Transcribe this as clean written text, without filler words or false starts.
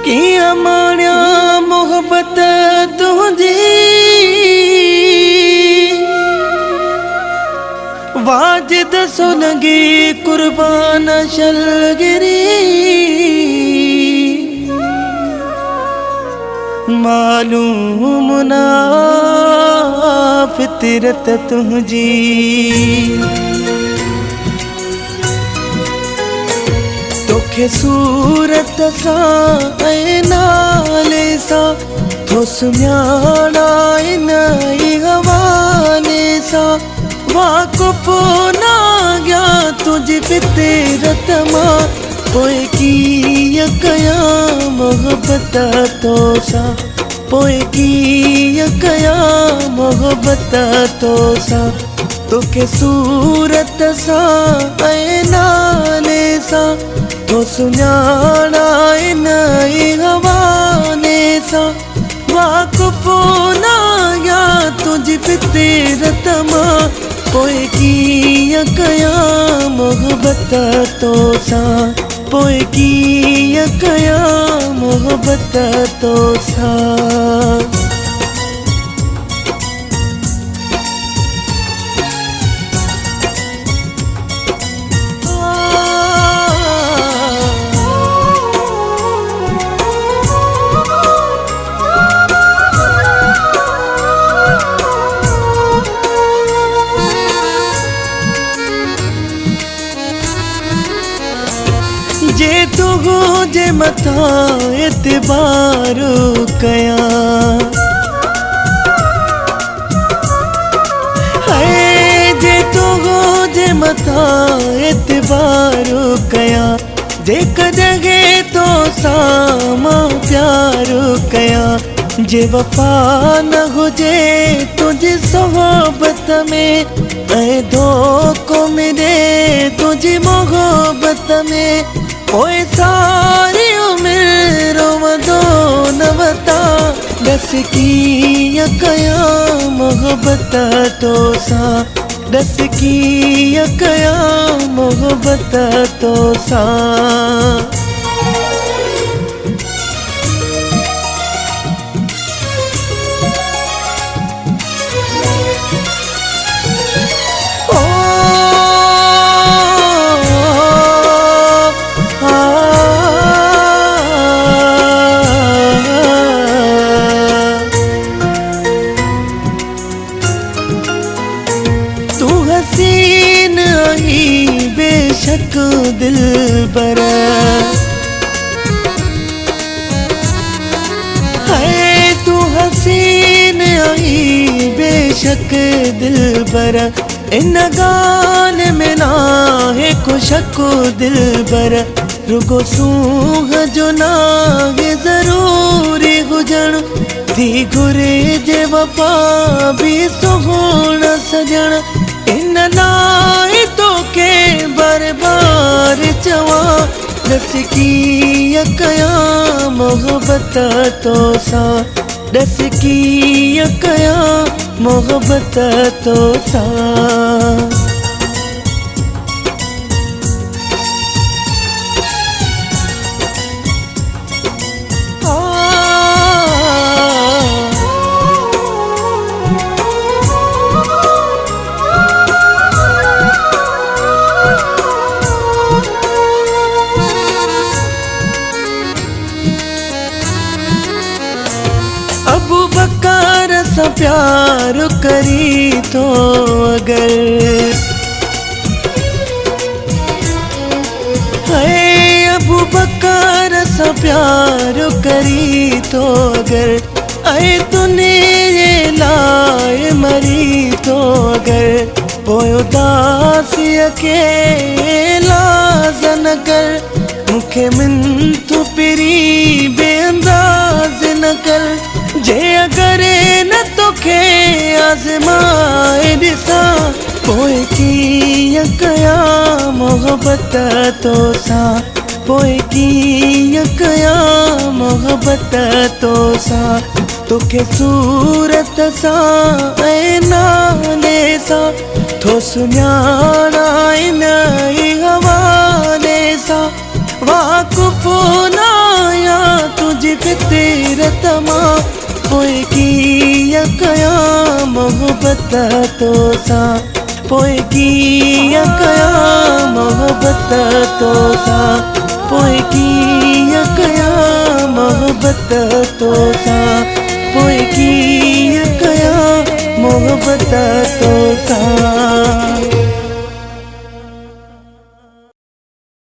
किया माण्या मोहब्बत तुझी वाजिद सुनगी कुर्बान शलगिरी मालूम ना फितरत तुझी तोखे सूरत सा नाले सा तो सुञाणा इन हवाले सा वाकुफ ना गया तुझी फितरत मां पोए की कया मोहब्बत तो सा पोए की कया मोहब्बत तो सा तोखे सूरत सा नाले सा तो सुञाणा इन हवाले सा वाकुफ ना गया तुझी फितरत मां पोए की कया मोहब्बत तो सा पोए की कया मोहब्बत तो सा जे तू हो जे मथा एतबार कया है जे तू हो जे मथा एतबार कया जे कदगे तो सामा प्यार कया जे वफा न हुजे तुझे सोहबत में ऐ धोखो मिले तुझी मोहब्बत में ओए सारी उम्र रोवंदो न वता दस की कया मोहब्बत तो सा दस की कया मोहब्बत तो सा हसीन आई बेशक दिल बर है तू हसीन आई बेशक दिल बर इन गान में ना है खुशक दिल बर रुगो सूह जो ना है जरूरी हुजण थी घुरे जे वफा भी सोहण सजण इन लाए तो के बार चवा दस की कया मोहब्बत तो सा दस की कया मोहब्बत तो सा अबू बकर सा प्यार करी तो अगर है अबू बकर सा प्यार करी तो अगर ऐ तूने लाए मरी तो अगर पोयो दासी अकेला जन कर मुखे मिन तू पिरी बेअंदाज न कर जे अगर न तोखे आज़माए ॾिसा पोए की कया मोहब्बत तो सा पोए की कया मोहब्बत तो सा तोखे सूरत सा नाले सा तो सुञाणा इन हवाले सा वाकुफ ना या तुझ फितरत मां पोइ कीअं कयां मोहब्बत तोसां, पोइ कीअं कयां मोहब्बत तोसां, पोइ कीअं कयां मोहब्बत तोसां।